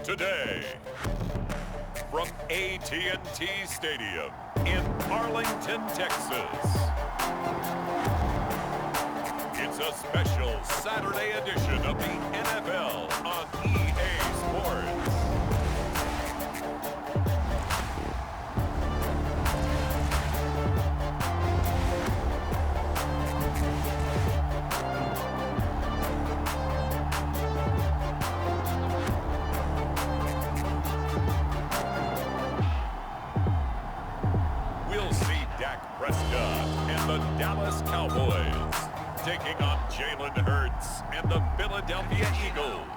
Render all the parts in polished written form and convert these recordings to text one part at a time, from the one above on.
Today, from AT&T Stadium in Arlington, Texas, it's a special Saturday edition of the NFL on EA Sports. And the Dallas Cowboys taking on Jalen Hurts and the Philadelphia Eagles.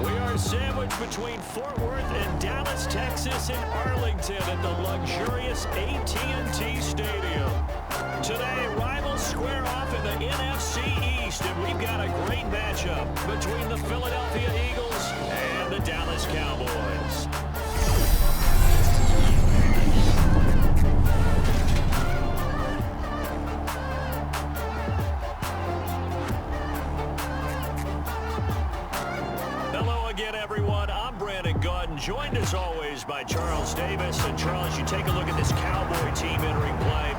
We are sandwiched between Fort Worth and Dallas, Texas, and Arlington at the luxurious AT&T Stadium. Today, rivals square off in the NFC East, and we've got a great matchup between the Philadelphia Eagles and the Dallas Cowboys. Joined as always by Charles Davis. And Charles, you take a look at this Cowboy team entering play.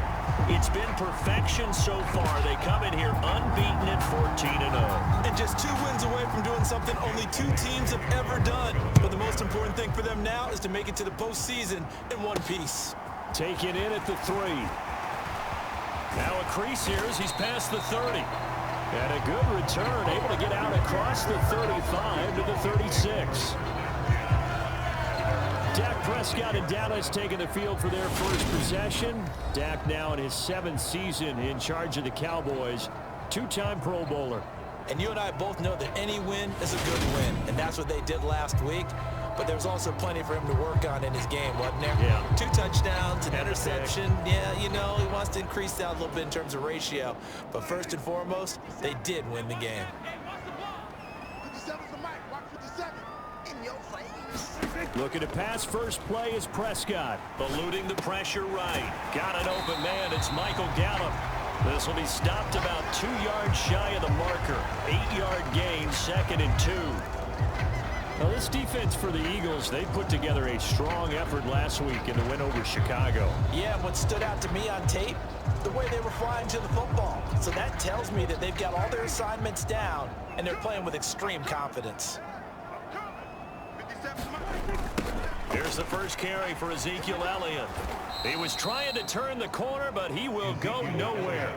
It's been perfection so far. They come in here unbeaten at 14-0. And just 2 wins away from doing something only 2 teams have ever done. But the most important thing for them now is to make it to the postseason in one piece. Taken in at the 3. Now a crease here as he's past the 30. And a good return, able to get out across the 35 to the 36. Dak Prescott and Dallas taking the field for their first possession. Dak now in his 7th season in charge of the Cowboys. 2-time Pro Bowler. And you and I both know that any win is a good win. And that's what they did last week. But there's also plenty for him to work on in his game, wasn't there? Yeah. 2 touchdowns, an interception. Yeah, you know, he wants to increase that a little bit in terms of ratio. But first and foremost, they did win the game. Looking to pass first play is Prescott. Eluding the pressure right. Got an open man. It's Michael Gallup. This will be stopped about 2 yards shy of the marker. 8-yard gain, 2nd and 2. Now this defense for the Eagles, they put together a strong effort last week in the win over Chicago. Yeah, what stood out to me on tape, the way they were flying to the football. So that tells me that they've got all their assignments down and they're playing with extreme confidence. Here's the first carry for Ezekiel Elliott. He was trying to turn the corner, but he will go nowhere.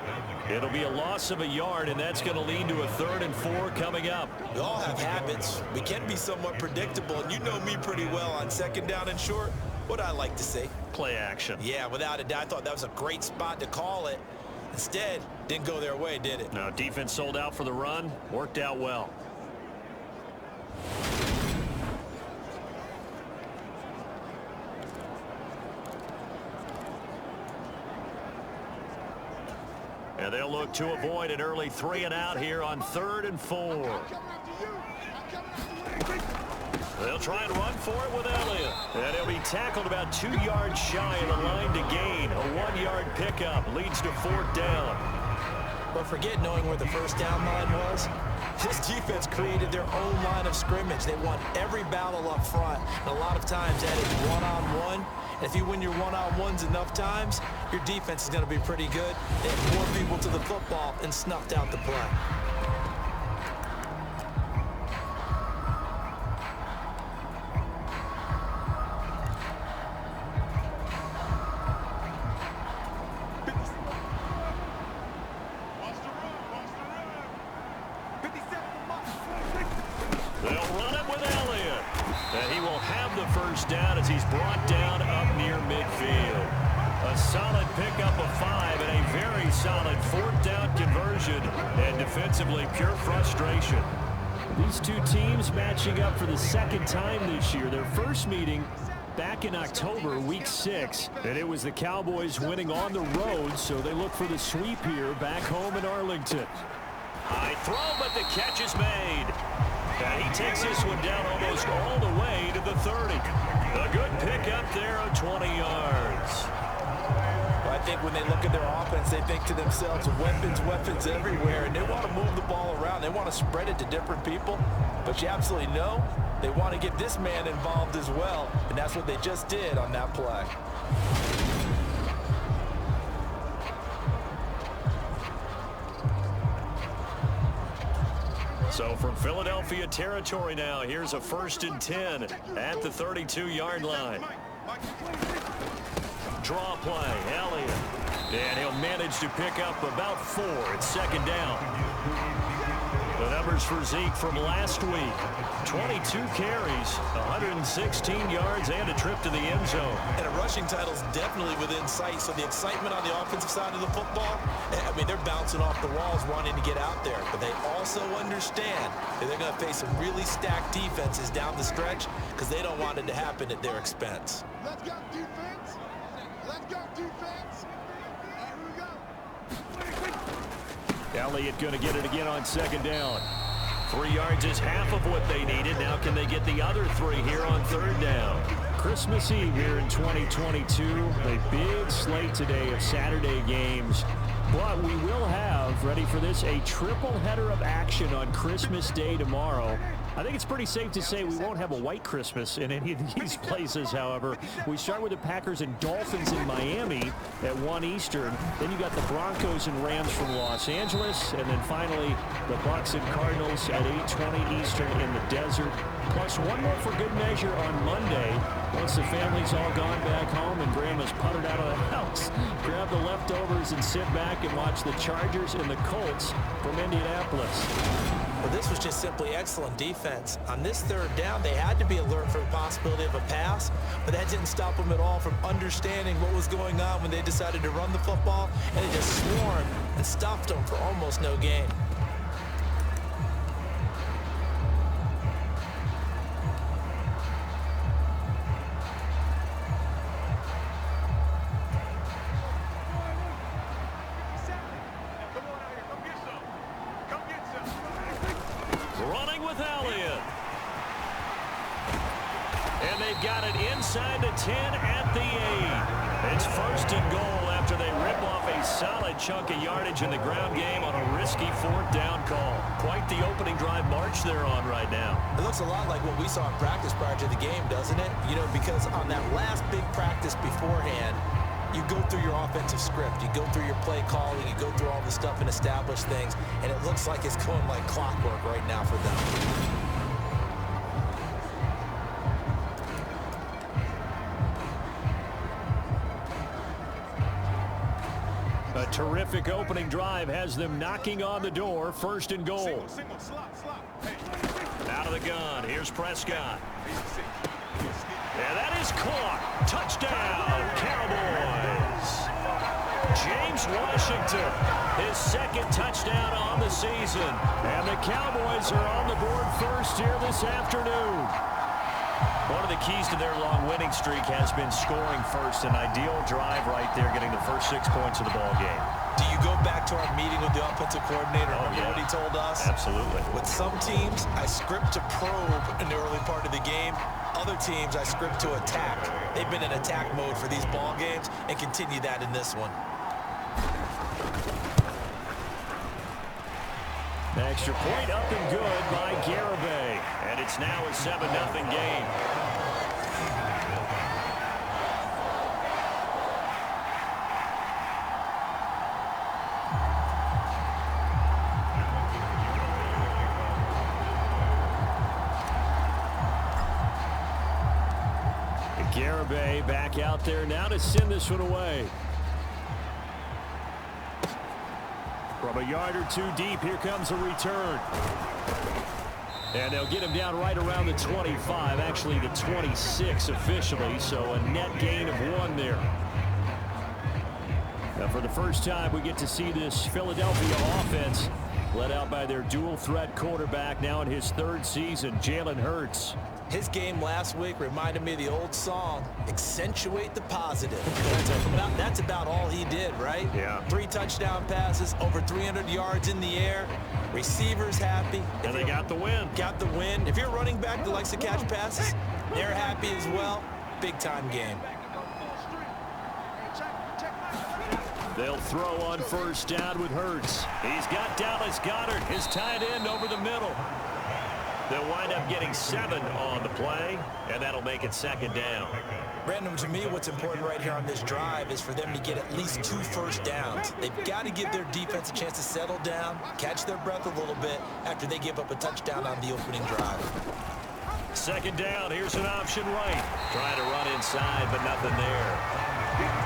It'll be a loss of a yard, and that's going to lead to a 3rd and 4 coming up. We all have habits. We can be somewhat predictable, and you know me pretty well on 2nd down and short. What I like to see? Play action. Yeah, without a doubt, I thought that was a great spot to call it. Instead, didn't go their way, did it? No, defense sold out for the run. Worked out well. And they'll look to avoid an early 3 and out here on 3rd and 4. They'll try and run for it with Elliott. And he'll be tackled about 2 yards shy of the line to gain. A 1-yard pickup leads to 4th down. But forget knowing where the first down line was. This defense created their own line of scrimmage. They won every battle up front. And a lot of times that is one-on-one. And if you win your one-on-ones enough times, your defense is going to be pretty good. They had more people to the football and snuffed out the play. They'll run it with Elliott. And he will have the first down as he's brought down up near midfield. A solid pickup of 5 and a very solid 4th down conversion. And defensively, pure frustration. These two teams matching up for the 2nd time this year. Their first meeting back in October, week 6. And it was the Cowboys winning on the road, so they look for the sweep here back home in Arlington. High throw, but the catch is made. And he takes this one down almost all the way to the 30. A good pickup there of 20 yards. Well, I when they look at their offense, they think to themselves, weapons, weapons everywhere, and they want to move the ball around. They want to spread it to different people, but you absolutely know they want to get this man involved as well, and that's what they just did on that play. So from Philadelphia territory now, here's a 1st and 10 at the 32-yard line. Draw play, Elliott. And he'll manage to pick up about 4 at 2nd down. The numbers for Zeke from last week: 22 carries, 116 yards, and a trip to the end zone. And a rushing title is definitely within sight, so the excitement on the offensive side of the football, I mean, they're bouncing off the walls wanting to get out there, but they also understand that they're going to face some really stacked defenses down the stretch because they don't want it to happen at their expense. Let's go defense. Let's go defense. Here we go. Elliott going to get it again on 2nd down. 3 yards is half of what they needed. Now can they get the other 3 here on 3rd down? Christmas Eve here in 2022. A big slate today of Saturday games. But we will have, ready for this, a triple header of action on Christmas Day tomorrow. I think it's pretty safe to say we won't have a white Christmas in any of these places, however. We start with the Packers and Dolphins in Miami at 1 Eastern. Then you got the Broncos and Rams from Los Angeles. And then finally, the Bucs and Cardinals at 8:20 Eastern in the desert. Plus one more for good measure on Monday. Once the family's all gone back home and Grandma's puttered out of the house, grab the leftovers and sit back and watch the Chargers and the Colts from Indianapolis. Well, this was just simply excellent defense. On this 3rd down, they had to be alert for the possibility of a pass, but that didn't stop them at all from understanding what was going on when they decided to run the football, and they just swarmed and stopped them for almost no gain. Running with Elliott. And they've got it inside the 10 at the 8. It's 1st and goal after they rip off a solid chunk of yardage in the ground game on a risky 4th down call. Quite the opening drive march they're on right now. It looks a lot like what we saw in practice prior to the game, doesn't it? You know, because on that last big practice beforehand, you go through your offensive script, you go through your play calling, you go through all the stuff and establish things, and it looks like it's going like clockwork right now for them. A terrific opening drive has them knocking on the door. 1st and goal. Out of the gun. Here's Prescott. And that is caught. Touchdown, Cowboys. James Washington, his 2nd touchdown on the season. And the Cowboys are on the board first here this afternoon. One of the keys to their long winning streak has been scoring first. An ideal drive right there, getting the first 6 points of the ball game. Do you go back to our meeting with the offensive coordinator? Oh, yeah. What he told us? Absolutely. With some teams, I script to probe in the early part of the game. Other teams, I script to attack. They've been in attack mode for these ball games and continue that in this one. Extra point up and good by Garibay. And it's now a 7-0 game. Garibay back out there now to send this one away. From a yard or 2 deep, here comes a return. And they'll get him down right around the 25, actually the 26 officially, so a net gain of 1 there. Now for the first time, we get to see this Philadelphia offense led out by their dual-threat quarterback now in his 3rd season, Jalen Hurts. His game last week reminded me of the old song, accentuate the positive. That's about all he did, right? Yeah. 3 touchdown passes, over 300 yards in the air. Receivers happy. And they got the win. Got the win. If you're a running back that likes to catch passes, they're happy as well. Big-time game. They'll throw on first down with Hurts. He's got Dallas Goedert, his tight end, over the middle. They'll wind up getting 7 on the play, and that'll make it second down. Brandon, to me, what's important right here on this drive is for them to get at least 2 first downs. They've got to give their defense a chance to settle down, catch their breath a little bit after they give up a touchdown on the opening drive. Second down, here's an option right. Trying to run inside, but nothing there.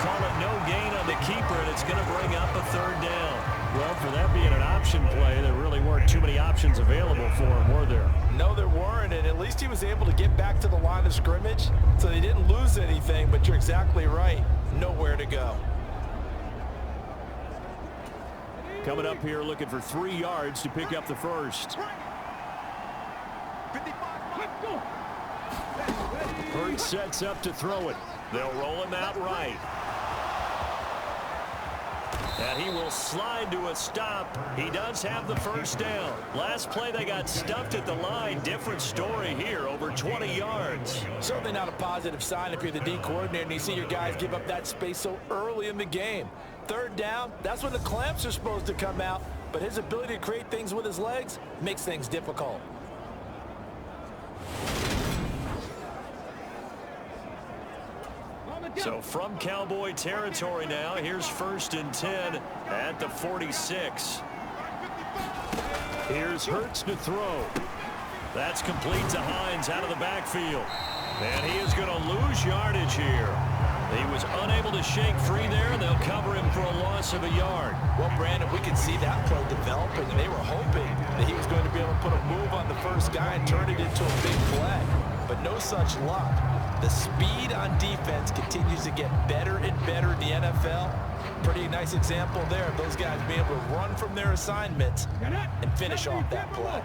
Call it no gain on the keeper, and it's going to bring up a third down. Well, for that being an option play, there really weren't too many options available for him, were there? No, there weren't, and at least he was able to get back to the line of scrimmage, so they didn't lose anything, but you're exactly right. Nowhere to go. Coming up here looking for 3 yards to pick up the first. Hurts sets up to throw it. They'll roll him out right. And he will slide to a stop. He does have the first down. Last play they got stuffed at the line. Different story here, over 20 yards. Certainly not a positive sign if you're the D coordinator and you see your guys give up that space so early in the game. Third down, that's when the clamps are supposed to come out, but his ability to create things with his legs makes things difficult. So from Cowboy territory now, here's 1st and 10 at the 46. Here's Hurts to throw. That's complete to Hines out of the backfield. And he is going to lose yardage here. He was unable to shake free there, and they'll cover him for a loss of a yard. Well, Brandon, we could see that play developing, and they were hoping that he was going to be able to put a move on the first guy and turn it into a big play. But no such luck. The speed on defense continues to get better and better in the NFL. Pretty nice example there of those guys being able to run from their assignments and finish off that play.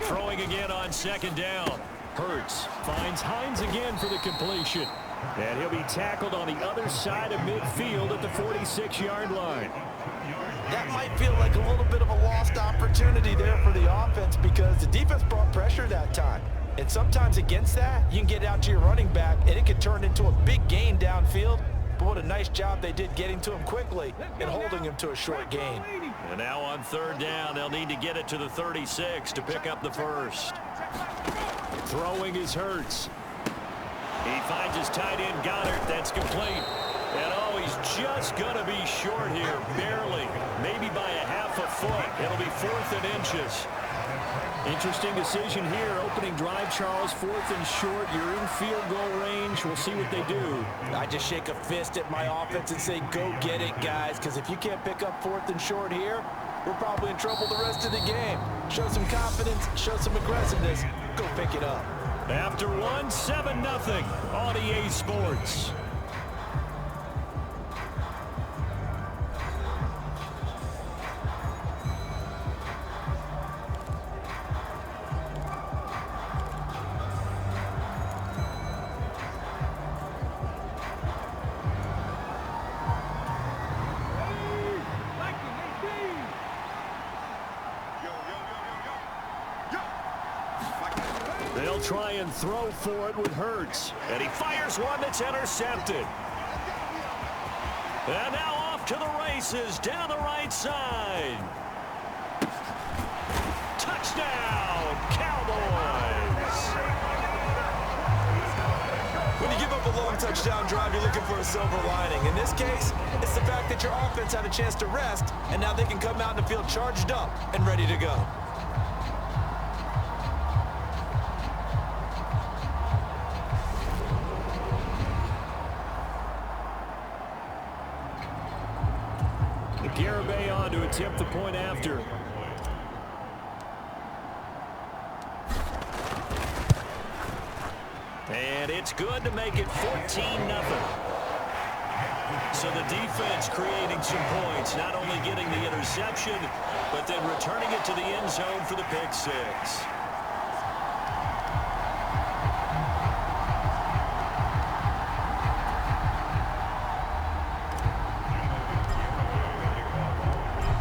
Throwing again on second down. Hurts finds Hines again for the completion. And he'll be tackled on the other side of midfield at the 46-yard line. That might feel like a little bit of a lost opportunity there for the offense because the defense brought pressure that time. And sometimes against that, you can get out to your running back, and it can turn into a big gain downfield. But what a nice job they did getting to him quickly and holding him to a short gain. And now on third down, they'll need to get it to the 36 to pick up the first. Throwing is Hurts. He finds his tight end Goedert. That's complete. And oh, he's just going to be short here, barely, maybe by a half a foot. It'll be 4th and inches. Interesting decision here. Opening drive, Charles, 4th and short. You're in field goal range. We'll see what they do. I just shake a fist at my offense and say, go get it, guys, because if you can't pick up 4th and short here, we're probably in trouble the rest of the game. Show some confidence, show some aggressiveness, go pick it up. After one, 7-0 on EA Sports. They'll try and throw for it with Hurts. And he fires one that's intercepted. And now off to the races down the right side. Touchdown, Cowboys. When you give up a long touchdown drive, you're looking for a silver lining. In this case, it's the fact that your offense had a chance to rest, and now they can come out in the field charged up and ready to go. Garibay on to attempt the point after. And it's good to make it 14-0. So the defense creating some points, not only getting the interception, but then returning it to the end zone for the pick six.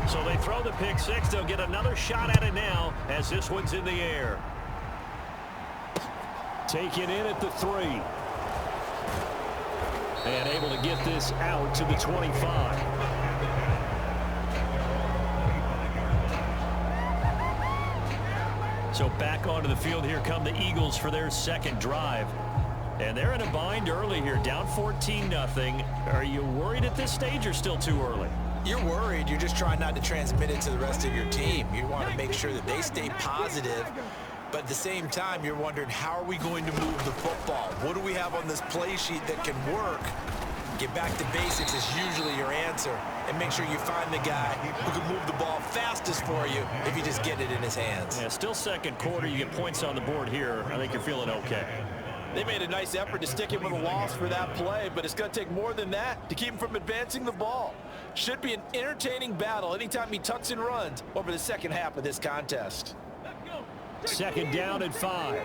So they throw the pick six. They'll get another shot at it now as this one's in the air. Taken in at the 3. And able to get this out to the 25. So back onto the field here come the Eagles for their second drive. And they're in a bind early here, down 14-0. Are you worried at this stage or still too early? You're worried. You're just trying not to transmit it to the rest of your team. You want to make sure that they stay positive. But at the same time, you're wondering, how are we going to move the football? What do we have on this play sheet that can work? Get back to basics is usually your answer. And make sure you find the guy who can move the ball fastest for you if you just get it in his hands. Yeah, still second quarter. You get points on the board here. I think you're feeling okay. They made a nice effort to stick him with a loss for that play, but it's going to take more than that to keep him from advancing the ball. Should be an entertaining battle anytime he tucks and runs over the second half of this contest. Second down and 5.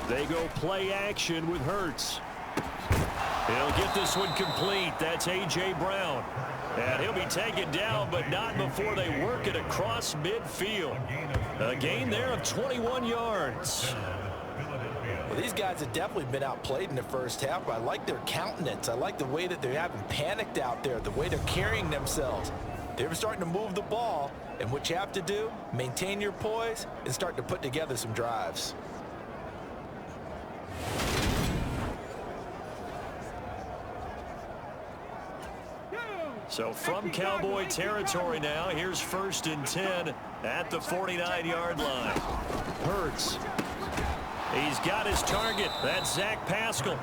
They go play action with Hurts. He'll get this one complete. That's A.J. Brown. And he'll be taken down, but not before they work it across midfield. A gain there of 21 yards. Well, these guys have definitely been outplayed in the first half, but I like their countenance. I like the way that they haven't panicked out there, the way they're carrying themselves. They're starting to move the ball, and what you have to do, maintain your poise and start to put together some drives. So from Cowboy territory now, here's 1st and 10 at the 49-yard line. Hurts. He's got his target. That's Zach Pascal.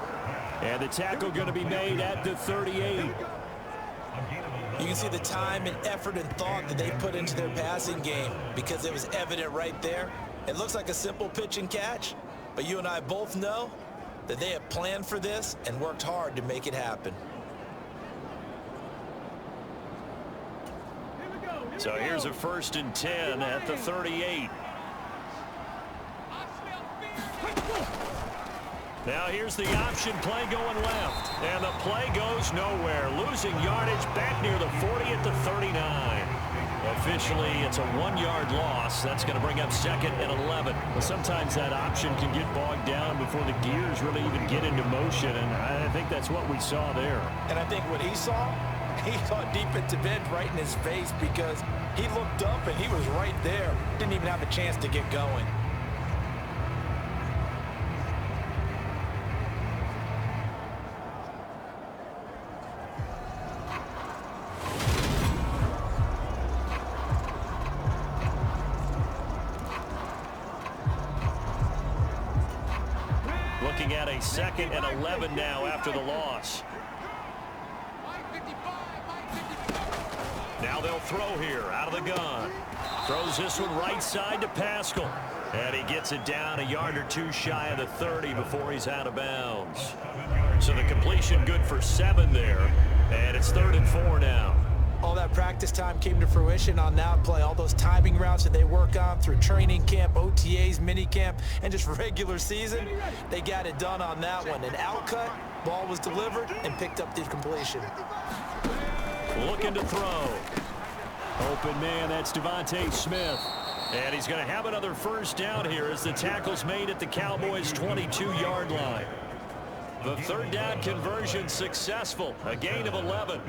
And the tackle going to be made at the 38. You can see the time and effort and thought that they put into their passing game because it was evident right there. It looks like a simple pitch and catch, but you and I both know that they have planned for this and worked hard to make it happen. So here's a 1st and 10 at the 38. Now here's the option play going left. And the play goes nowhere. Losing yardage back near the 40 at the 39. Officially, it's a 1-yard loss. That's going to bring up 2nd and 11. Well, sometimes that option can get bogged down before the gears really even get into motion, and I think that's what we saw there. And I think what he saw defensive end right in his face because he looked up and he was right there. Didn't even have a chance to get going. Looking at a 2nd and 11 now after the loss. Now they'll throw here out of the gun. Throws this one right side to Pascal. And he gets it down a yard or two shy of the 30 before he's out of bounds. So the completion good for 7 there. And it's 3rd and 4 now. All that practice time came to fruition on that play. All those timing routes that they work on through training camp, OTAs, mini camp, and just regular season, they got it done on that one. An outcut, ball was delivered, and picked up the completion. Looking to throw. Open man, that's Devontae Smith. And he's going to have another 1st down here as the tackle's made at the Cowboys' 22-yard line. The 3rd down conversion successful, a gain of 11.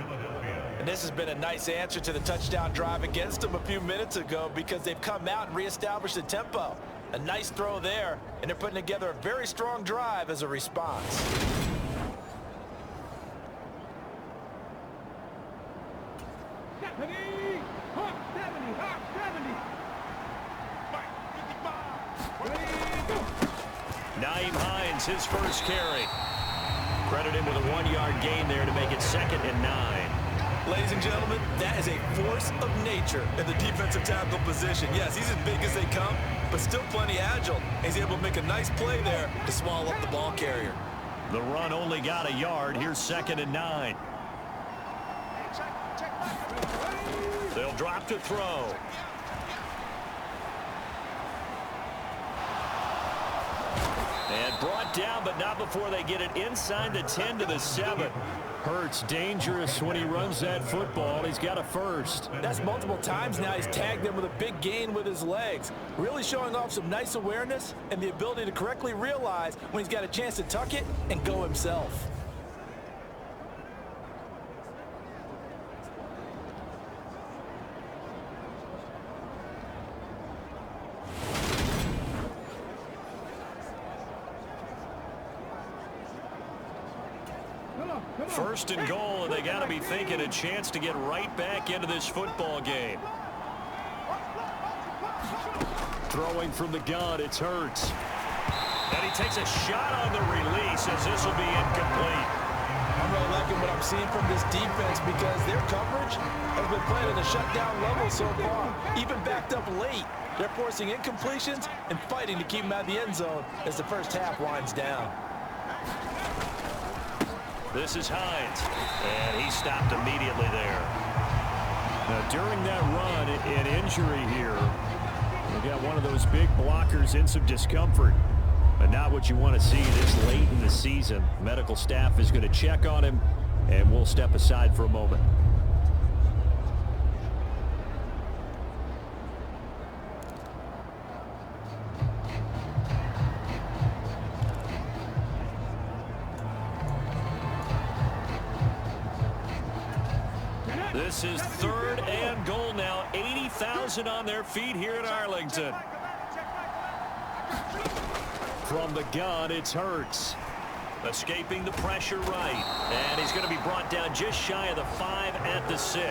And this has been a nice answer to the touchdown drive against them a few minutes ago because they've come out and reestablished the tempo. A nice throw there, and they're putting together a very strong drive as a response. Nyheim Hines, his 1st carry. Credit him with a 1-yard gain there to make it 2nd and 9. Ladies and gentlemen, that is a force of nature in the defensive tackle position. Yes, he's as big as they come, but still plenty agile. He's able to make a nice play there to swallow up the ball carrier. The run only got a yard. Here's 2nd and 9. They'll drop to throw. And brought down, but not before they get it inside the 10 to the 7. Hurts dangerous when he runs that football. He's got a first. That's multiple times now he's tagged them with a big gain with his legs. Really showing off some nice awareness and the ability to correctly realize when he's got a chance to tuck it and go himself. First and goal, and they got to be thinking a chance to get right back into this football game. Throwing from the gun, it's Hurts. And he takes a shot on the release as this will be incomplete. I'm really liking what I'm seeing from this defense because their coverage has been playing at a shutdown level so far. Even backed up late, they're forcing incompletions and fighting to keep them out of the end zone as the first half winds down. This is Hines, and he stopped immediately there. Now, during that run, an injury here. We got one of those big blockers in some discomfort, but not what you want to see this late in the season. Medical staff is going to check on him, and we'll step aside for a moment. This is 3rd and goal now. 80,000 on their feet here in Arlington. From the gun, it's Hurts. Escaping the pressure right. And he's going to be brought down just shy of the 5 at the 6.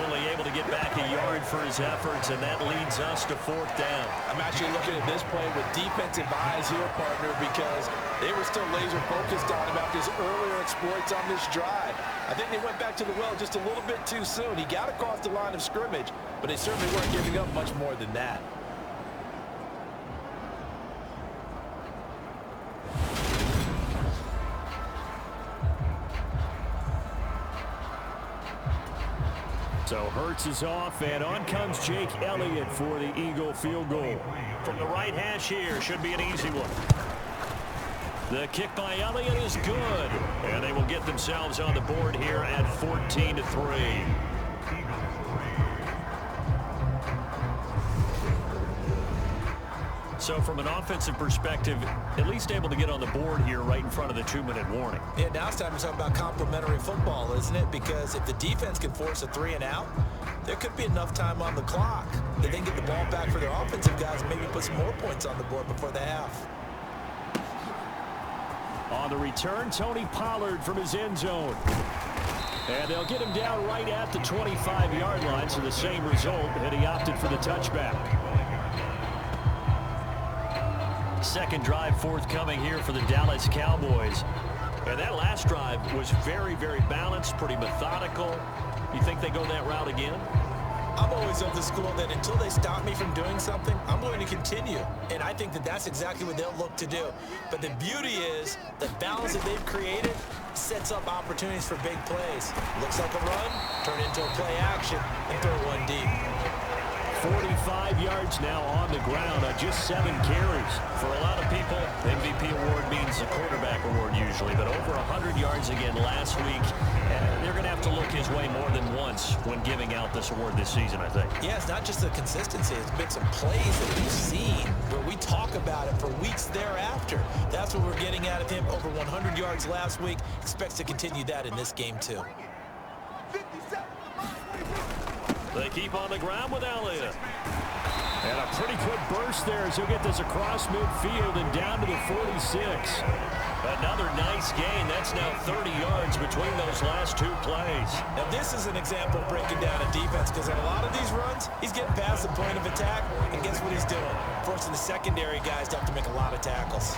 Only able to get back a yard for his efforts, and that leads us to 4th down. I'm actually looking at this play with defensive eyes here, partner, because they were still laser focused on him after his earlier exploits on this drive. I think they went back to the well just a little bit too soon. He got across the line of scrimmage, but they certainly weren't giving up much more than that. So Hurts is off, and on comes Jake Elliott for the Eagle field goal. From the right hash here, should be an easy one. The kick by Elliott is good, and they will get themselves on the board here at 14-3. So from an offensive perspective, at least able to get on the board here right in front of the 2-minute warning. Yeah, now it's time to talk about complementary football, isn't it? Because if the defense can force a 3 and out, there could be enough time on the clock that they can get the ball back for their offensive guys and maybe put some more points on the board before the half. On the return, Tony Pollard from his end zone. And they'll get him down right at the 25-yard line, so the same result, and he opted for the touchback. Second drive forthcoming here for the Dallas Cowboys. And that last drive was very, very balanced, pretty methodical. You think they go that route again? I'm always of the school that until they stop me from doing something, I'm going to continue. And I think that that's exactly what they'll look to do. But the beauty is the balance that they've created sets up opportunities for big plays. Looks like a run, turn into a play action, and throw one deep. 45 yards now on the ground on just 7 carries. For a lot of people, MVP award means a quarterback award usually, but over 100 yards again last week. They're going to have to look his way more than once when giving out this award this season, I think. Yeah, it's not just the consistency. It's been some plays that we've seen where we talk about it for weeks thereafter. That's what we're getting out of him. Over 100 yards last week. Expects to continue that in this game, too. They keep on the ground with Elliott. And a pretty quick burst there as he'll get this across midfield and down to the 46. Another nice gain. That's now 30 yards between those last 2 plays. Now, this is an example of breaking down a defense because in a lot of these runs, he's getting past the point of attack, and guess what he's doing? Forcing the secondary guys to have to make a lot of tackles.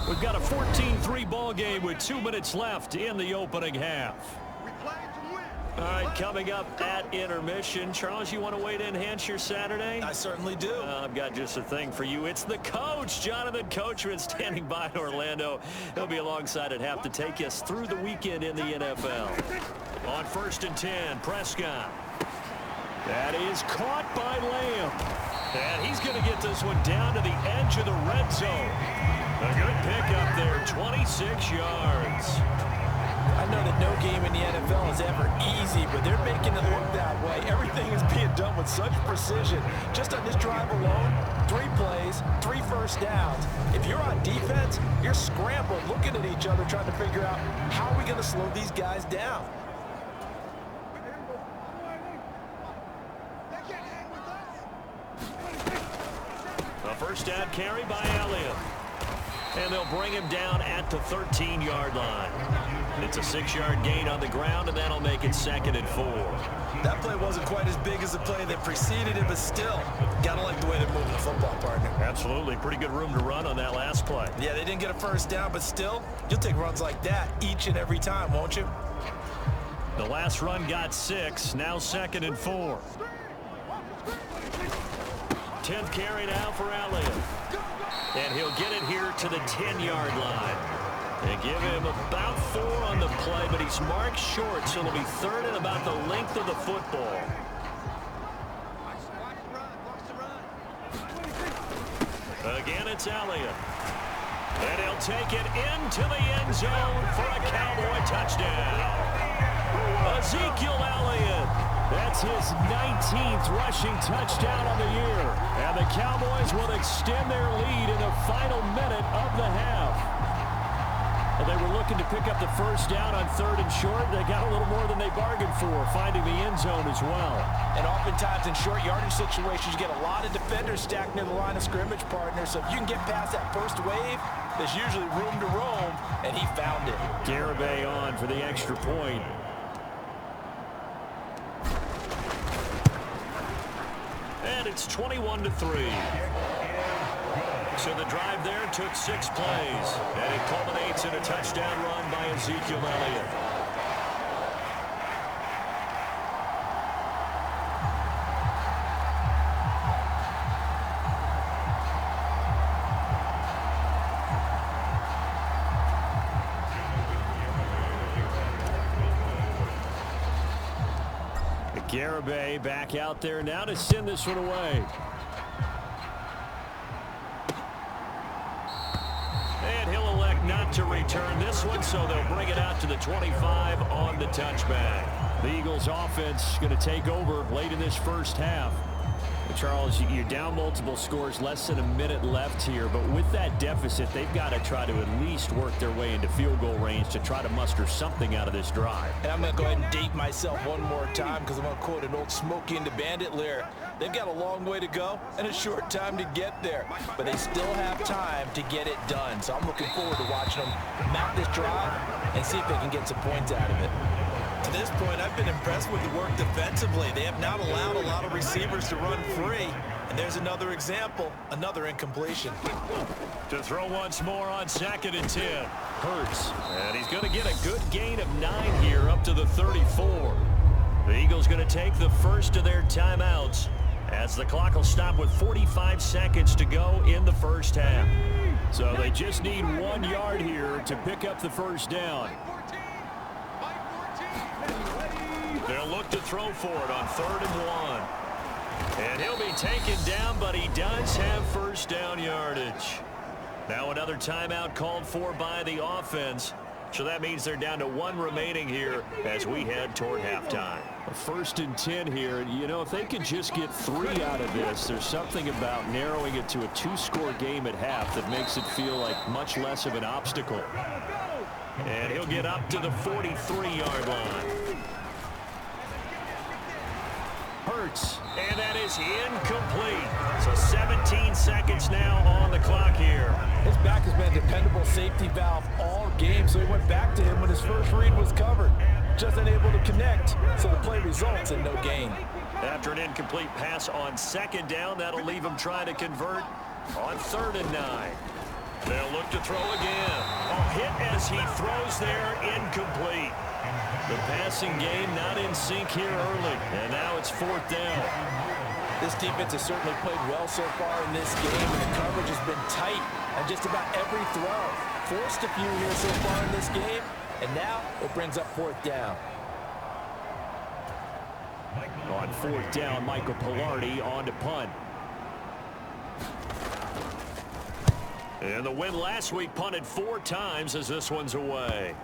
We've got a 14-3 ball game with 2 minutes left in the opening half. All right, coming up at intermission. Charles, you want to wait to enhance your Saturday? I certainly do. I've got just a thing for you. It's the coach, Jonathan Coachman, standing by in Orlando. He'll be alongside at half to take us through the weekend in the NFL. On 1st and 10, Prescott. That is caught by Lamb. And he's going to get this one down to the edge of the red zone. A good pickup there, 26 yards. I know that no game in the NFL is ever easy, but they're making it look that way. Everything is being done with such precision. Just on this drive alone, 3 plays, 3 first downs. If you're on defense, you're scrambling, looking at each other, trying to figure out how are we going to slow these guys down. A first down carry by Elliott. And they'll bring him down at the 13-yard line. It's a 6-yard gain on the ground, and that'll make it 2nd and 4. That play wasn't quite as big as the play that preceded it, but still, gotta like the way they're moving the football, partner. Absolutely. Pretty good room to run on that last play. Yeah, they didn't get a first down, but still, you'll take runs like that each and every time, won't you? The last run got 6, now 2nd and 4. 10th carry now for Elliott. And he'll get it here to the 10-yard line. They give him about 4 on the play, but he's marked short, so it'll be 3rd and about the length of the football. Again, it's Elliott. And he'll take it into the end zone for a Cowboy touchdown. Ezekiel Elliott. That's his 19th rushing touchdown of the year. And the Cowboys will extend their lead in the final minute of the half. Well, they were looking to pick up the first down on 3rd and short. They got a little more than they bargained for, finding the end zone as well. And oftentimes in short yardage situations, you get a lot of defenders stacked near the line of scrimmage, partner. So if you can get past that first wave, there's usually room to roam, and he found it. Garibay on for the extra point. And it's 21-3. So the drive there took 6 plays, and it culminates in a touchdown run by Ezekiel Elliott. Garibay back out there now to send this one away. And he'll elect not to return this one, so they'll bring it out to the 25 on the touchback. The Eagles offense going to take over late in this first half. Charles, you're down multiple scores, less than a minute left here, but with that deficit, they've got to try to at least work their way into field goal range to try to muster something out of this drive. And I'm going to go ahead and date myself one more time because I'm going to quote an old Smokey and the Bandit lyric. They've got a long way to go and a short time to get there, but they still have time to get it done. So I'm looking forward to watching them mount this drive and see if they can get some points out of it. To this point, I've been impressed with the work defensively. They have not allowed a lot of receivers to run free. And there's another example, another incompletion. To throw once more on 2nd and 10. Hurts. And he's going to get a good gain of 9 here up to the 34. The Eagles going to take the first of their timeouts as the clock will stop with 45 seconds to go in the first half. So they just need 1 yard here to pick up the first down. They'll look to throw for it on 3rd and 1. And he'll be taken down, but he does have first down yardage. Now another timeout called for by the offense. So that means they're down to 1 remaining here as we head toward halftime. 1st and 10 here. You know, if they can just get 3 out of this, there's something about narrowing it to a 2-score game at half that makes it feel like much less of an obstacle. And he'll get up to the 43-yard line. Hurts, and that is incomplete. So 17 seconds now on the clock here. His back has been a dependable safety valve all game, so he went back to him when his first read was covered. Just unable to connect, so the play results in no gain. After an incomplete pass on 2nd down, that'll leave him trying to convert on 3rd and 9. They'll look to throw again. Oh, hit as he throws there, incomplete. The passing game not in sync here early, and now it's 4th down. This defense has certainly played well so far in this game, and the coverage has been tight on just about every throw. Forced a few here so far in this game, and now it brings up 4th down. On 4th down, Michael Pilardi on to punt. And the win last week punted 4 times as this one's away.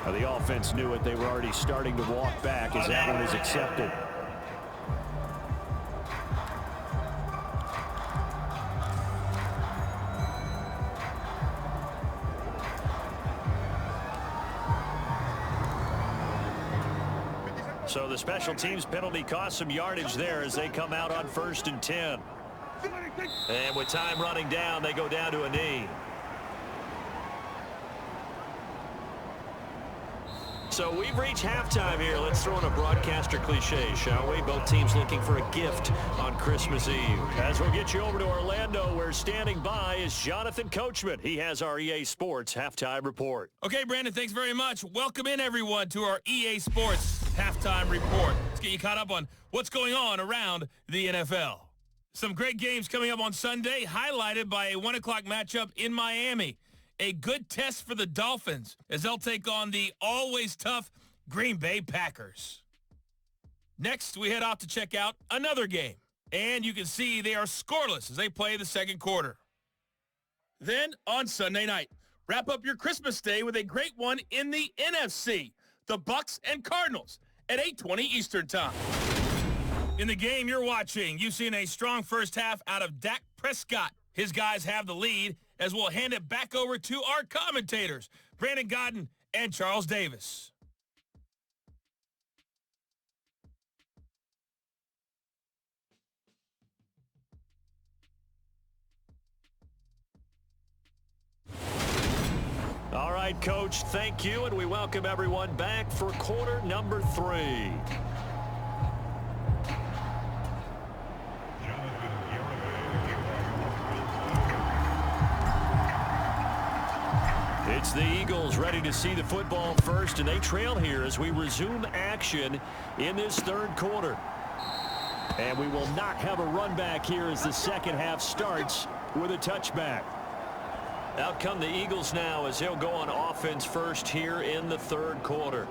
The offense knew it. They were already starting to walk back as that one is accepted. So the special teams penalty cost some yardage there as they come out on 1st and 10. And with time running down, they go down to a knee. So we've reached halftime here. Let's throw in a broadcaster cliche, shall we? Both teams looking for a gift on Christmas Eve. As we'll get you over to Orlando, where standing by is Jonathan Coachman. He has our EA Sports halftime report. Okay, Brandon, thanks very much. Welcome in, everyone, to our EA Sports halftime report. Let's get you caught up on what's going on around the NFL. Some great games coming up on Sunday, highlighted by a 1 o'clock matchup in Miami. A good test for the Dolphins as they'll take on the always tough Green Bay Packers. Next, we head off to check out another game. And you can see they are scoreless as they play the second quarter. Then, on Sunday night, wrap up your Christmas day with a great one in the NFC. The Bucs and Cardinals at 8:20 Eastern Time. In the game you're watching, you've seen a strong first half out of Dak Prescott. His guys have the lead as we'll hand it back over to our commentators, Brandon Godden and Charles Davis. All right, Coach, thank you, and we welcome everyone back for quarter number 3. It's the Eagles ready to see the football first, and they trail here as we resume action in this third quarter. And we will not have a run back here as the second half starts with a touchback. Out come the Eagles now as they'll go on offense first here in the third quarter.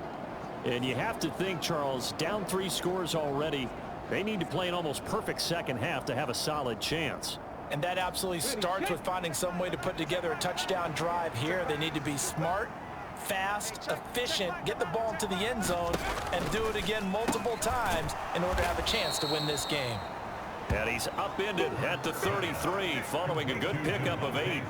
And you have to think, Charles, down 3 scores already. They need to play an almost perfect second half to have a solid chance. And that absolutely starts with finding some way to put together a touchdown drive here. They need to be smart, fast, efficient, get the ball into the end zone, and do it again multiple times in order to have a chance to win this game. And he's upended at the 33 following a good pickup of 8.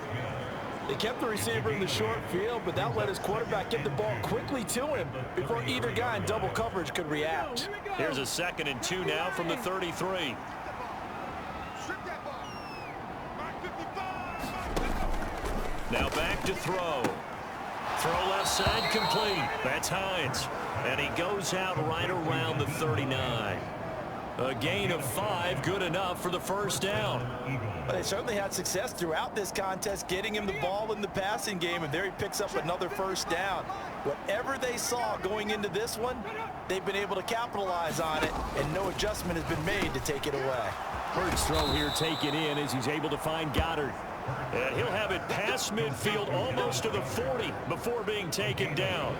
They kept the receiver in the short field, but that let his quarterback get the ball quickly to him before either guy in double coverage could react. Here's a 2nd and 2 now from the 33. Now back to throw. Throw left side complete. That's Hines. And he goes out right around the 39. A gain of 5, good enough for the first down. But they certainly had success throughout this contest getting him the ball in the passing game, and there he picks up another first down. Whatever they saw going into this one, they've been able to capitalize on it, and no adjustment has been made to take it away. First throw here taken in as he's able to find Goddard. And he'll have it past midfield almost to the 40 before being taken down.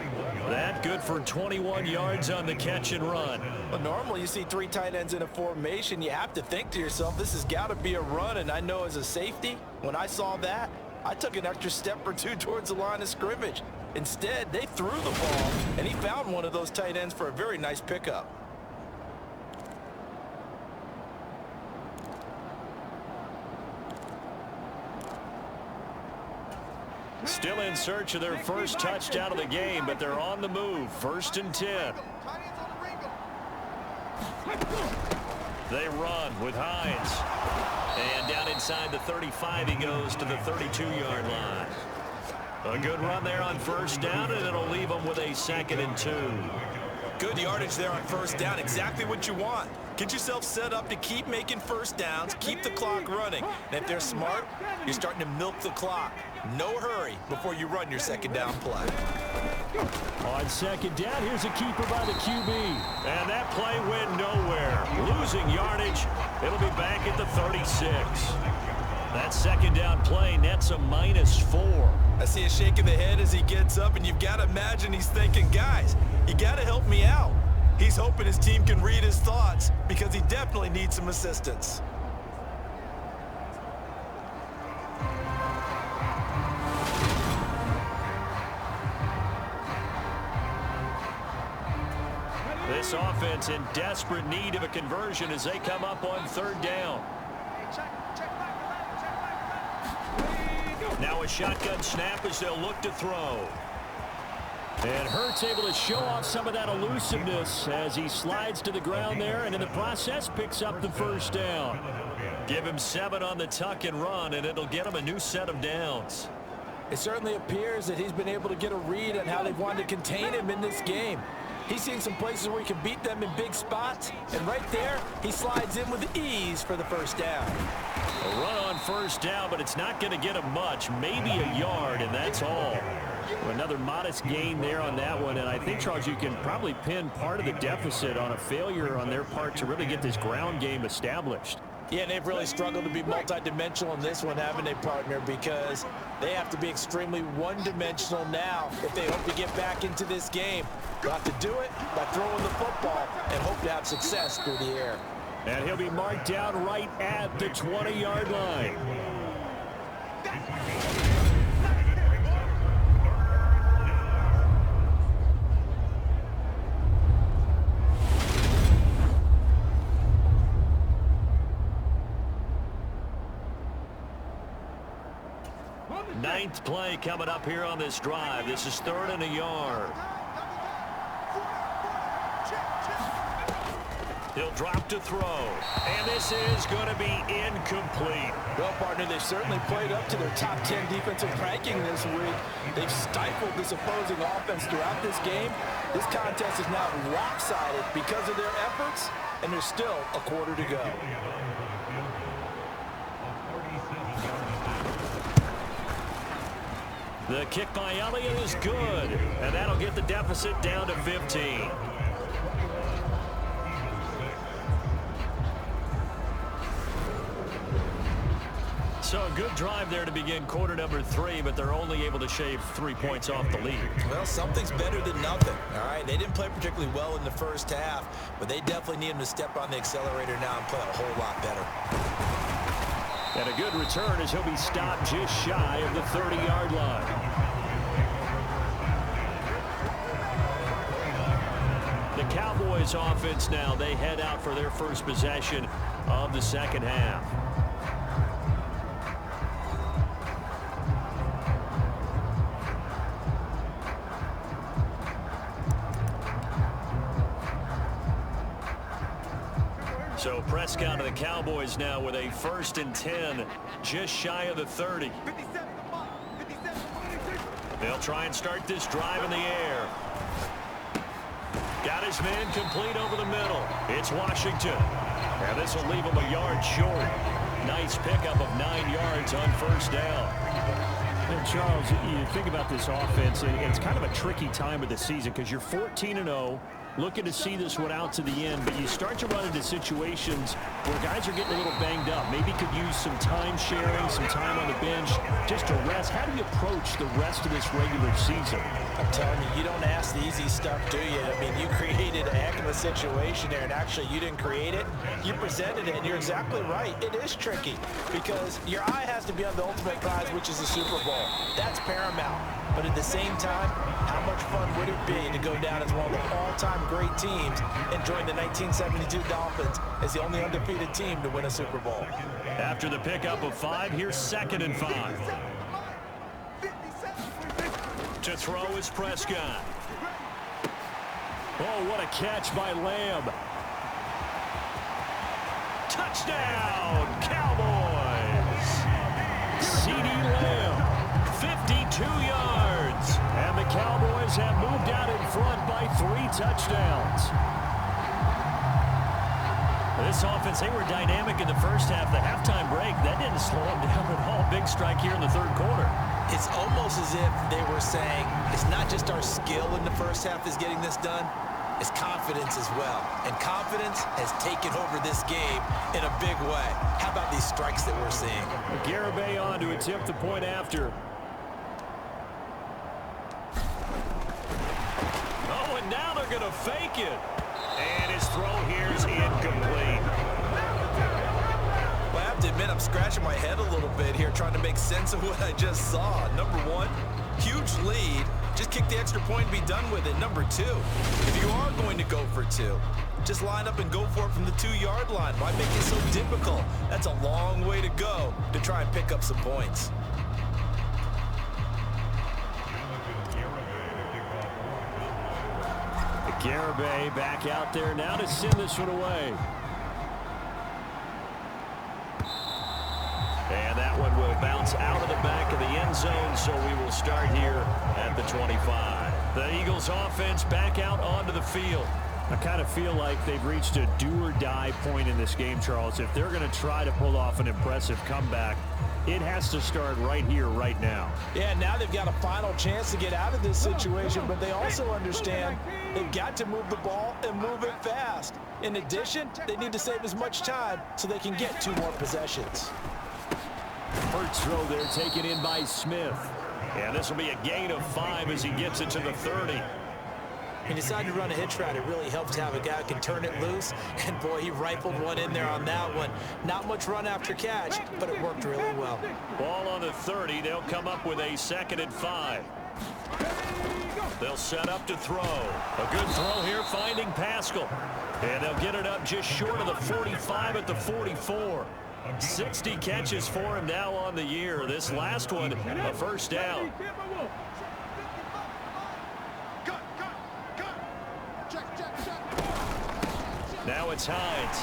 That good for 21 yards on the catch and run. Well, normally you see 3 tight ends in a formation. You have to think to yourself, this has got to be a run. And I know as a safety, when I saw that, I took an extra step or 2 towards the line of scrimmage. Instead, they threw the ball, and he found one of those tight ends for a very nice pickup. Still in search of their first touchdown of the game, but they're on the move. 1st and 10. They run with Hines. And down inside the 35 he goes to the 32-yard line. A good run there on first down, and it'll leave them with a 2nd and 2. Good yardage there on first down. Exactly what you want. Get yourself set up to keep making first downs, keep the clock running. And if they're smart, you're starting to milk the clock. No hurry before you run your 2nd down play. On 2nd down, here's a keeper by the QB. And that play went nowhere. Losing yardage. It'll be back at the 36. That 2nd down play nets a -4. I see a shake of the head as he gets up, and you've got to imagine he's thinking, guys, you got to help me out. He's hoping his team can read his thoughts because he definitely needs some assistance. This offense in desperate need of a conversion as they come up on 3rd down. Now a shotgun snap as they'll look to throw. And Hurts able to show off some of that elusiveness as he slides to the ground there, and in the process picks up the 1st down. Give him 7 on the tuck and run, and it'll get him a new set of downs. It certainly appears that he's been able to get a read on how they've wanted to contain him in this game. He's seen some places where he can beat them in big spots, and right there, he slides in with ease for the 1st down. A run on 1st down, but it's not going to get him much, maybe a yard, and that's all. Another modest gain there on that one, and I think, Charles, you can probably pin part of the deficit on a failure on their part to really get this ground game established. Yeah, and they've really struggled to be multidimensional in this one, haven't they, partner? Because they have to be extremely one-dimensional now if they hope to get back into this game. They'll have to do it by throwing the football and hope to have success through the air. And he'll be marked down right at the 20-yard line. Ninth play coming up here on this drive. This is 3rd and a yard. He'll drop to throw. And this is going to be incomplete. Well, partner, they've certainly played up to their top 10 defensive ranking this week. They've stifled this opposing offense throughout this game. This contest is now lopsided because of their efforts, and there's still a quarter to go. The kick by Elliott is good, and that'll get the deficit down to 15. So a good drive there to begin quarter number 3, but they're only able to shave 3 points off the lead. Well, something's better than nothing, all right? They didn't play particularly well in the first half, but they definitely need him to step on the accelerator now and play a whole lot better. And a good return as he'll be stopped just shy of the 30-yard line. The Cowboys offense now, they head out for their first possession of the 2nd half. So Prescott of the Cowboys now with a 1st and 10, just shy of the 30. They'll try and start this drive in the air. Got his man complete over the middle. It's Washington. And this will leave him a yard short. Nice pickup of 9 yards on 1st down. And Charles, you think about this offense, and it's kind of a tricky time of the season because you're 14-0. Looking to see this one out to the end, but you start to run into situations where guys are getting a little banged up. Maybe could use some time sharing, some time on the bench, just to rest. How do you approach the rest of this regular season? I'm telling you, you don't ask the easy stuff, do you? I mean, you created a heck of a situation there, and actually you didn't create it. You presented it, and you're exactly right. It is tricky because your eye has to be on the ultimate prize, which is the Super Bowl. That's paramount. But at the same time, how much fun would it be to go down as one of the all-time great teams and join the 1972 Dolphins as the only undefeated team to win a Super Bowl? After the pickup of 5, here's 2nd and 5. To throw is Prescott. Oh, what a catch by Lamb. Touchdown, Cowboys! CeeDee Lamb, 52 yards. Cowboys have moved out in front by 3 touchdowns. This offense, they were dynamic in the first half. The halftime break, that didn't slow them down at all. Big strike here in the third quarter. It's almost as if they were saying, it's not just our skill in the first half that's getting this done, it's confidence as well. And confidence has taken over this game in a big way. How about these strikes that we're seeing? Garibay on to attempt the point after. Oh, and now they're going to fake it. And his throw here is incomplete. Well, I have to admit, I'm scratching my head a little bit here trying to make sense of what I just saw. Number one, huge lead. Just kick the extra point and be done with it. Number two, if you are going to go for two, just line up and go for it from the 2-yard line. Why make it so difficult? That's a long way to go to try and pick up some points. Garibay back out there now to send this one away. And that one will bounce out of the back of the end zone, so we will start here at the 25. The Eagles offense back out onto the field. I kind of feel like they've reached a do-or-die point in this game, Charles. If they're going to try to pull off an impressive comeback, it has to start right here, right now. Yeah, now they've got a final chance to get out of this situation, but they also understand they've got to move the ball and move it fast. In addition, they need to save as much time so they can get 2 more possessions. First throw there taken in by Smith. And this will be a gain of 5 as he gets it to the 30. He decided to run a hitch route. It really helps to have a guy who can turn it loose. And, boy, he rifled one in there on that one. Not much run after catch, but it worked really well. Ball on the 30. They'll come up with a 2nd and 5. They'll set up to throw. A good throw here finding Pascal. And they'll get it up just short of the 45 at the 44. 60 catches for him now on the year. This last one, a first down. Now it's Hines.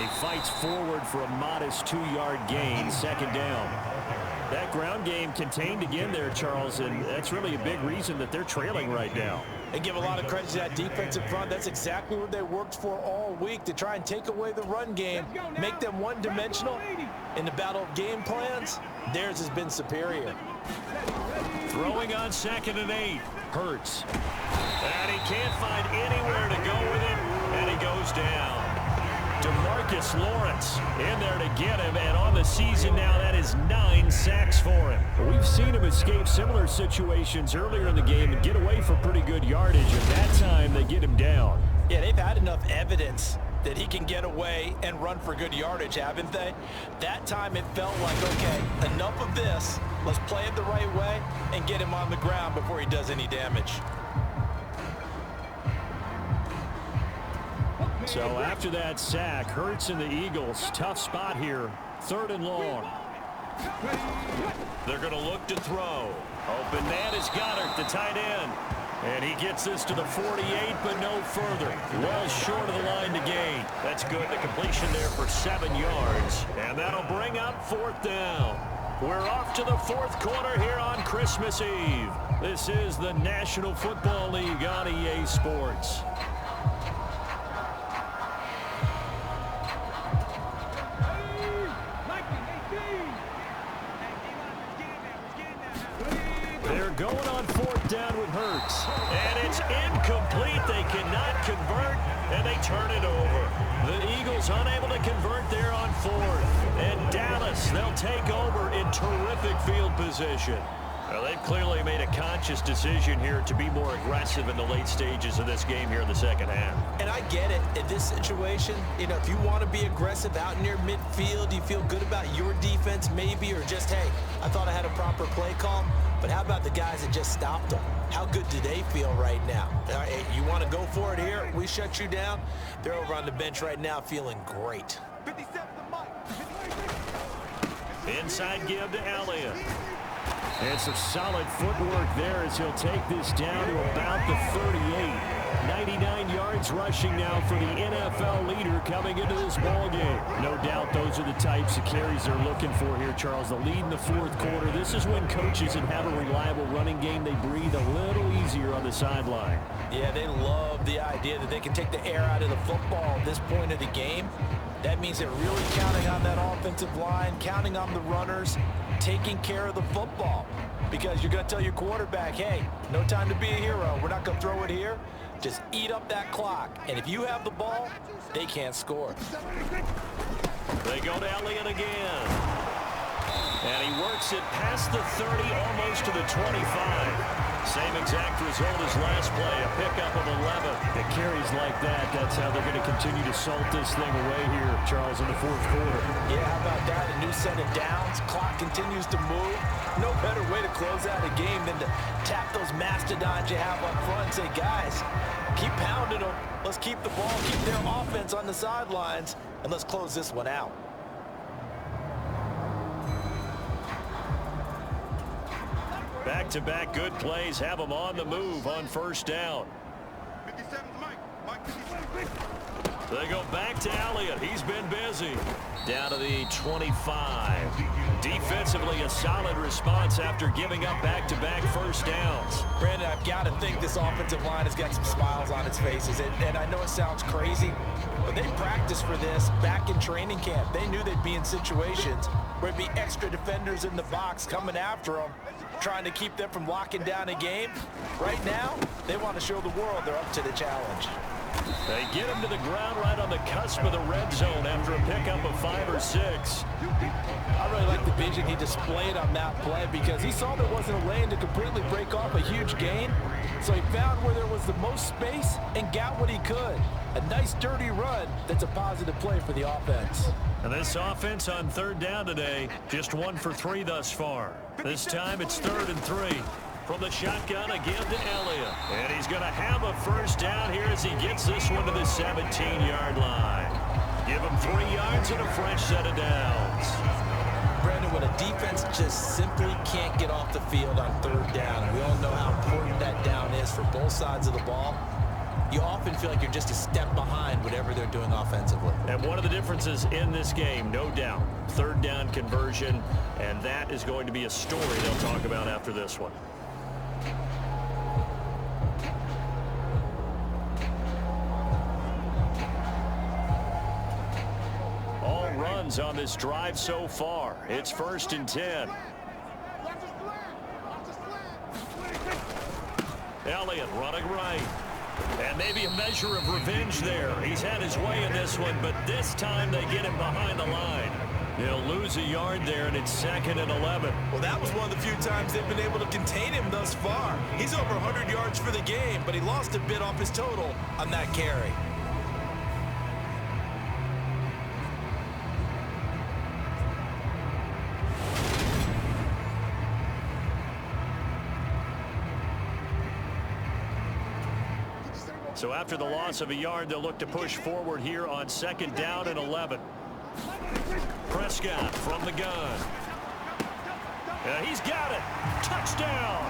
He fights forward for a modest 2-yard gain, 2nd down. That ground game contained again there, Charles, and that's really a big reason that they're trailing right now. They give a lot of credit to that defensive front. That's exactly what they worked for all week, to try and take away the run game, make them one-dimensional. In the battle of game plans, theirs has been superior. Throwing on 2nd and 8. Hurts. And he can't find anywhere to go with it, and he goes down. DeMarcus Lawrence in there to get him, and on the season now, that is 9 sacks for him. We've seen him escape similar situations earlier in the game and get away for pretty good yardage, and that time they get him down. Yeah, they've had enough evidence that he can get away and run for good yardage, haven't they? That time it felt like, okay, enough of this. Let's play it the right way and get him on the ground before he does any damage. So after that sack, Hurts and the Eagles, tough spot here, 3rd and long. They're going to look to throw. Open man is Goddard, the tight end. And he gets this to the 48, but no further. Well short of the line to gain. That's good. The completion there for 7 yards. And that'll bring up 4th down. We're off to the 4th quarter here on Christmas Eve. This is the National Football League on EA Sports. They're going on 4th down with Hurts. And it's incomplete. They cannot convert, and they turn it over. The Eagles unable to convert there on 4th. And Dallas, they'll take over in terrific field position. Well, they've clearly made a conscious decision here to be more aggressive in the late stages of this game here in the second half. And I get it. In this situation, you know, if you want to be aggressive out near midfield, you feel good about your defense maybe, or just, hey, I thought I had a proper play call. But how about the guys that just stopped them? How good do they feel right now? Hey, you want to go for it here? We shut you down. They're over on the bench right now feeling great. Inside give to Elliott. And some solid footwork there as he'll take this down to about the 38. 99 yards rushing now for the NFL leader coming into this ball game. No doubt those are the types of carries they're looking for here, Charles. The lead in the fourth quarter. This is when coaches that have a reliable running game, they breathe a little easier on the sideline. Yeah, they love the idea that they can take the air out of the football at this point of the game. That means they're really counting on that offensive line, counting on the runners, taking care of the football. Because you're going to tell your quarterback, hey, no time to be a hero. We're not going to throw it here. Just eat up that clock. And if you have the ball, they can't score. They go to Elliott again. And he works it past the 30, almost to the 25. Same exact result as last play, a pickup of 11. The carries like that, that's how they're going to continue to salt this thing away here, Charles, in the fourth quarter. Yeah, how about that? A new set of downs. Clock continues to move. No better way to close out a game than to tap those mastodons you have up front and say, guys, keep pounding them. Let's keep the ball, keep their offense on the sidelines, and let's close this one out. Back-to-back good plays have them on the move on first down. They go back to Elliott. He's been busy. Down to the 25. Defensively, a solid response after giving up back-to-back first downs. Brandon, I've got to think this offensive line has got some smiles on its faces. And I know it sounds crazy, but they practiced for this back in training camp. They knew they'd be in situations where it'd be extra defenders in the box coming after them, trying to keep them from locking down a game. Right now, they want to show the world they're up to the challenge. They get him to the ground right on the cusp of the red zone after a pickup of 5 or 6. I really like the vision he displayed on that play because he saw there wasn't a lane to completely break off a huge gain. So he found where there was the most space and got what he could. A nice dirty run that's a positive play for the offense. And this offense on third down today, just 1 for 3 thus far. This time it's 3rd and 3. From the shotgun again to Elliott. And he's going to have a first down here as he gets this one to the 17-yard line. Give him 3 yards and a fresh set of downs. Brandon, when a defense just simply can't get off the field on third down, and we all know how important that down is for both sides of the ball, you often feel like you're just a step behind whatever they're doing offensively. And one of the differences in this game, no doubt, third down conversion, and that is going to be a story they'll talk about after this one. All runs on this drive so far. It's 1st and 10. Elliott running right. And maybe a measure of revenge there. He's had his way in this one, but this time they get him behind the line. He'll lose a yard there, and it's 2nd and 11. Well, that was one of the few times they've been able to contain him thus far. He's over 100 yards for the game, but he lost a bit off his total on that carry. So after the loss of a yard, they'll look to push forward here on 2nd down and 11. Prescott from the gun. He's got it. Touchdown.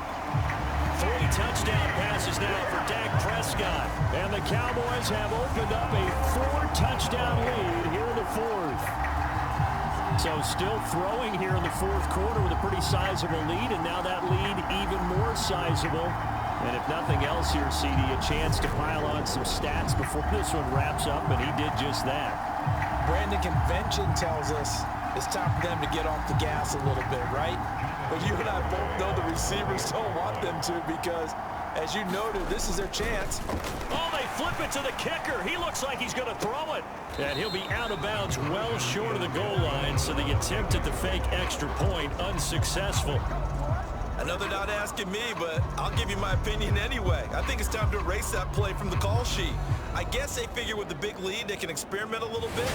3 touchdown passes now for Dak Prescott. And the Cowboys have opened up a 4-touchdown lead here in the 4th. So still throwing here in the 4th quarter with a pretty sizable lead, and now that lead even more sizable. And if nothing else here, CD, a chance to pile on some stats before this one wraps up, and he did just that. Brandon, convention tells us it's time for them to get off the gas a little bit, right? But you and I both know the receivers don't want them to because, as you noted, this is their chance. Oh, they flip it to the kicker. He looks like he's going to throw it. And he'll be out of bounds well short of the goal line, so the attempt at the fake extra point unsuccessful. I know they're not asking me, but I'll give you my opinion anyway. I think it's time to erase that play from the call sheet. I guess they figure with the big lead they can experiment a little bit.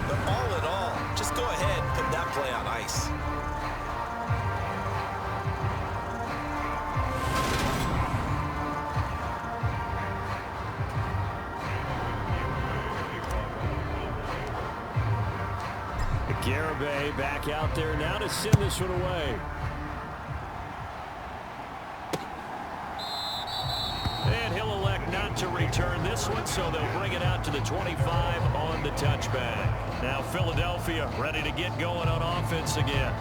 But all in all, just go ahead and put that play on ice. Garibay back out there now to send this one away. And he'll elect not to return return this one, so they'll bring it out to the 25 on the touchback. Now Philadelphia ready to get going on offense again.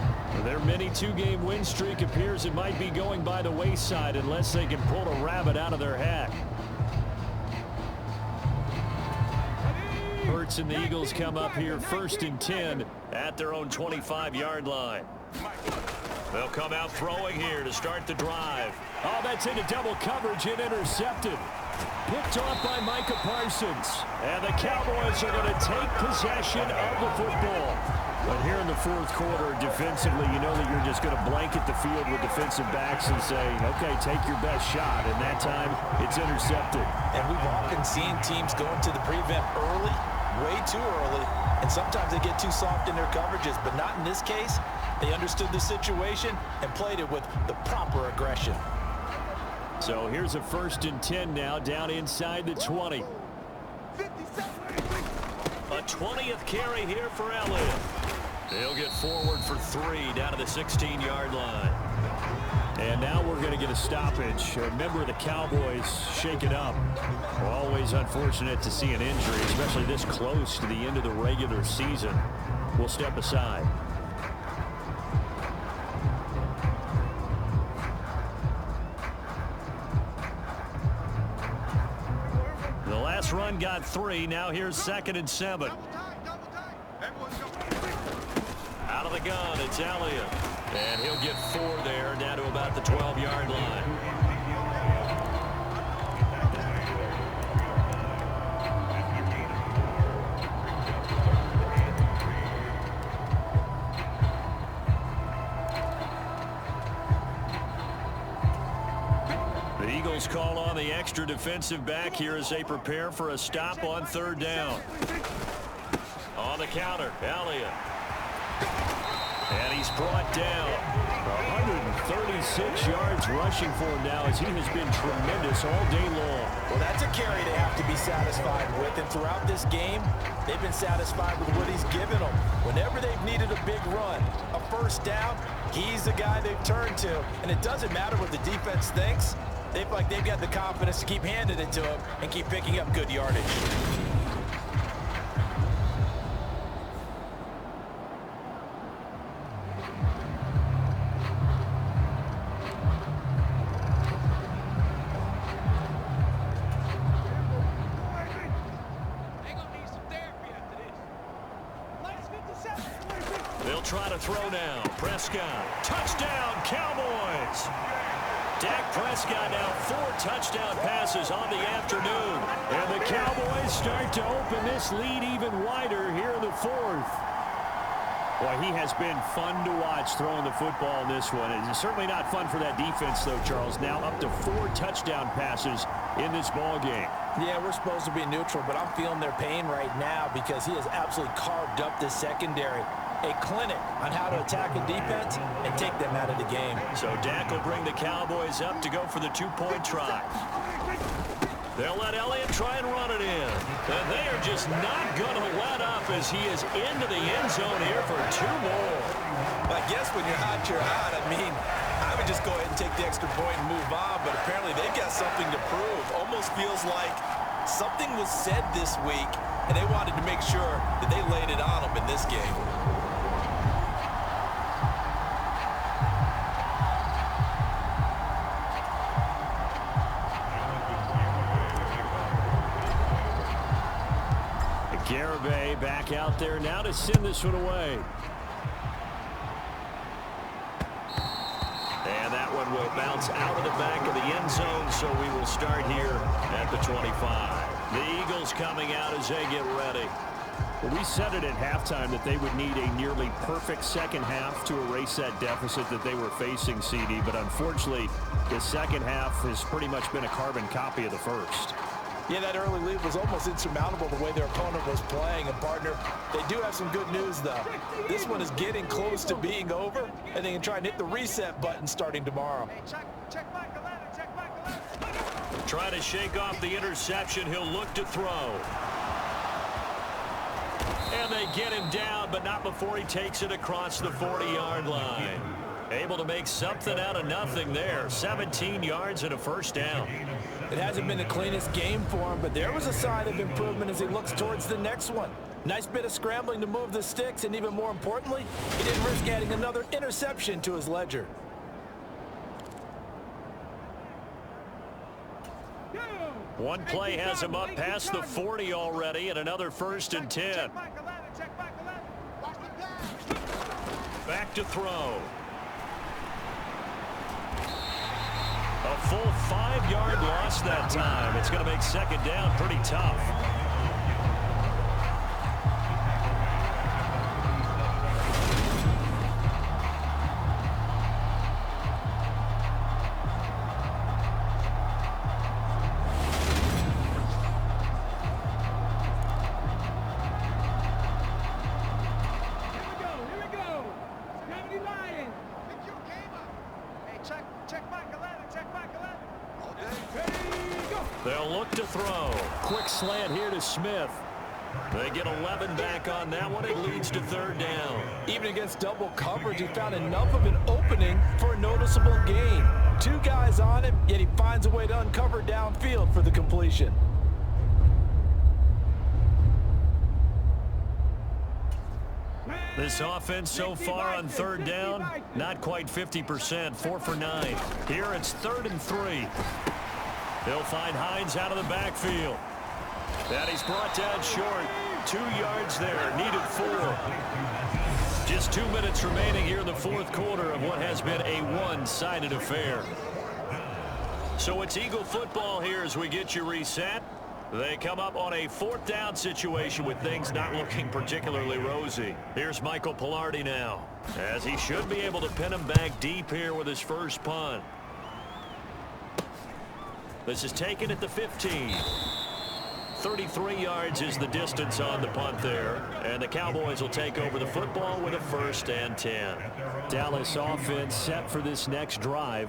Their mini two-game win streak appears it might be going by the wayside unless they can pull a rabbit out of their hat. Hurts and the Eagles come up here 1st and 10 at their own 25-yard line. They'll come out throwing here to start the drive. Oh, that's into double coverage and intercepted. Picked off by Micah Parsons. And the Cowboys are going to take possession of the football. But here in the 4th quarter, defensively, you know that you're just going to blanket the field with defensive backs and say, okay, take your best shot. And that time, it's intercepted. And we've often seen teams go into the prevent early, way too early, and sometimes they get too soft in their coverages, but not in this case. They understood the situation and played it with the proper aggression. So here's a 1st and 10 now, down inside the 20. A 20th carry here for Elliott. They'll get forward for 3 down to the 16-yard line. And now we're going to get a stoppage. A member of the Cowboys shaken up. Always unfortunate to see an injury, especially this close to the end of the regular season. We'll step aside. The last run got 3. Now here's 2nd and 7. Out of the gun, it's Elliott. And he'll get 4 there, down to about the 12-yard line. The Eagles call on the extra defensive back here as they prepare for a stop on 3rd down. On the counter, Elliott. And he's brought down. 136 yards rushing for him now as he has been tremendous all day long. Well, that's a carry they have to be satisfied with. And throughout this game, they've been satisfied with what he's given them. Whenever they've needed a big run, a 1st down, he's the guy they've turned to. And it doesn't matter what the defense thinks. They feel like they've got the confidence to keep handing it to him and keep picking up good yardage. They'll try to throw now. Prescott. Touchdown, Cowboys. Dak Prescott now 4 touchdown passes on the afternoon. And the Cowboys start to open this lead even wider here in the 4th. Boy, he has been fun to watch throwing the football in this one. It's certainly not fun for that defense, though, Charles. Now up to 4 touchdown passes in this ball game. Yeah, we're supposed to be neutral, but I'm feeling their pain right now because he has absolutely carved up this secondary. A clinic on how to attack a defense and take them out of the game. So Dak will bring the Cowboys up to go for the 2-point try. They'll let Elliott try and run it in. And they are just not going to let up as he is into the end zone here for 2 more. I guess when you're hot, you're hot. I mean, I would just go ahead and take the extra point and move on, but apparently they've got something to prove. Almost feels like something was said this week, and they wanted to make sure that they laid it on them in this game. Garibay back out there now to send this one away. And that one will bounce out of the back of the end zone, so we will start here at the 25. The Eagles coming out as they get ready. Well, we said it at halftime that they would need a nearly perfect second half to erase that deficit that they were facing, CD. But unfortunately, the second half has pretty much been a carbon copy of the first. Yeah, that early lead was almost insurmountable the way their opponent was playing. And, partner, they do have some good news, though. This one is getting close to being over, and they can try and hit the reset button starting tomorrow. Try to shake off the interception. He'll look to throw. And they get him down, but not before he takes it across the 40-yard line. Able to make something out of nothing there. 17 yards and a 1st down. It hasn't been the cleanest game for him, but there was a sign of improvement as he looks towards the next one. Nice bit of scrambling to move the sticks, and even more importantly, he didn't risk adding another interception to his ledger. One play has him up past the 40 already, and another 1st and 10. Back to throw. A full 5-yard loss that time. It's going to make 2nd down pretty tough. They'll look to throw. Quick slant here to Smith. They get 11 back on that one. It leads to 3rd down. Even against double coverage, he found enough of an opening for a noticeable gain. 2 guys on him, yet he finds a way to uncover downfield for the completion. This offense so far on 3rd down, not quite 50%, 4 for 9. Here it's 3rd and 3. They'll find Hines out of the backfield. And he's brought down short. 2 yards there, needed 4. Just 2 minutes remaining here in the 4th quarter of what has been a one-sided affair. So it's Eagle football here as we get you reset. They come up on a 4th down situation with things not looking particularly rosy. Here's Michael Pilardi now, as he should be able to pin him back deep here with his first punt. This is taken at the 15. 33 yards is the distance on the punt there, and the Cowboys will take over the football with a 1st and 10. Dallas offense set for this next drive.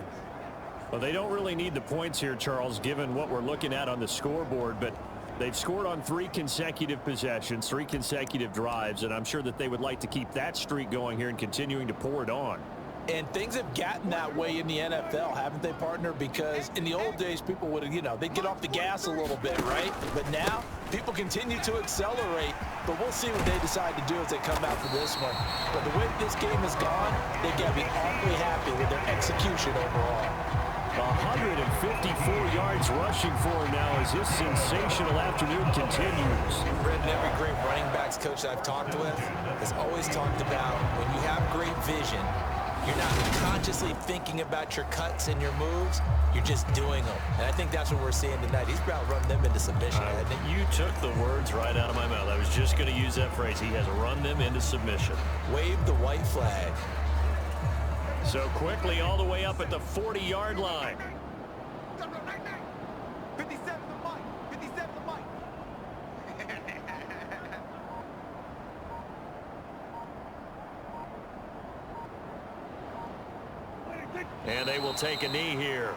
Well, they don't really need the points here, Charles, given what we're looking at on the scoreboard, but they've scored on 3 consecutive possessions, 3 consecutive drives, and I'm sure that they would like to keep that streak going here and continuing to pour it on. And things have gotten that way in the NFL, haven't they, partner? Because in the old days, people would, they'd get off the gas a little bit, right? But now, people continue to accelerate. But we'll see what they decide to do as they come out for this one. But the way this game has gone, they've got to be awfully happy with their execution overall. 154 yards rushing for him now as this sensational afternoon continues. Brett, every great running backs coach I've talked with has always talked about when you have great vision, you're not consciously thinking about your cuts and your moves. You're just doing them. And I think that's what we're seeing tonight. He's about to run them into submission. You took the words right out of my mouth. I was just going to use that phrase. He has run them into submission. Wave the white flag. So quickly all the way up at the 40-yard line. 57 to Mike. 57 to Mike. And they will take a knee here.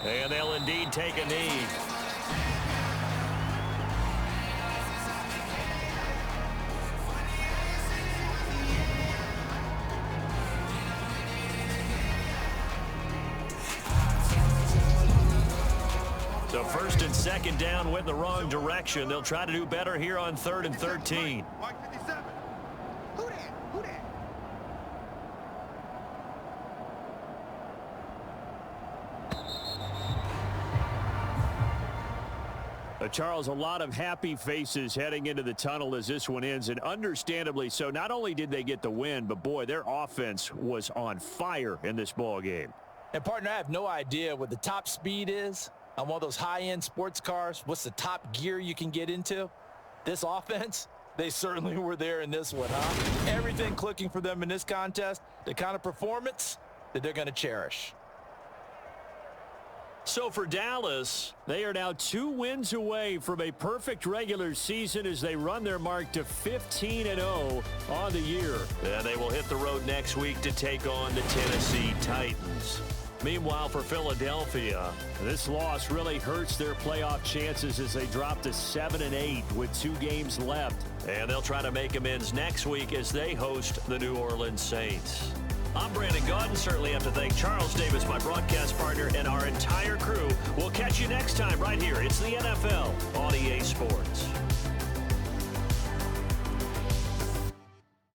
And they'll indeed take a knee. So 1st and 2nd down went the wrong direction. They'll try to do better here on 3rd and 13. Mike 57. Who that? Who that? Charles, a lot of happy faces heading into the tunnel as this one ends, and understandably so. Not only did they get the win, but boy, their offense was on fire in this ball game. And partner, I have no idea what the top speed is on one of those high-end sports cars. What's the top gear you can get into? This offense, they certainly were there in this one, huh? Everything clicking for them in this contest, the kind of performance that they're going to cherish. So for Dallas, they are now 2 wins away from a perfect regular season as they run their mark to 15-0 on the year. And they will hit the road next week to take on the Tennessee Titans. Meanwhile, for Philadelphia, this loss really hurts their playoff chances as they drop to 7-8 with 2 games left. And they'll try to make amends next week as they host the New Orleans Saints. I'm Brandon Gaudin. Certainly have to thank Charles Davis, my broadcast partner, and our entire crew. We'll catch you next time right here. It's the NFL on EA Sports.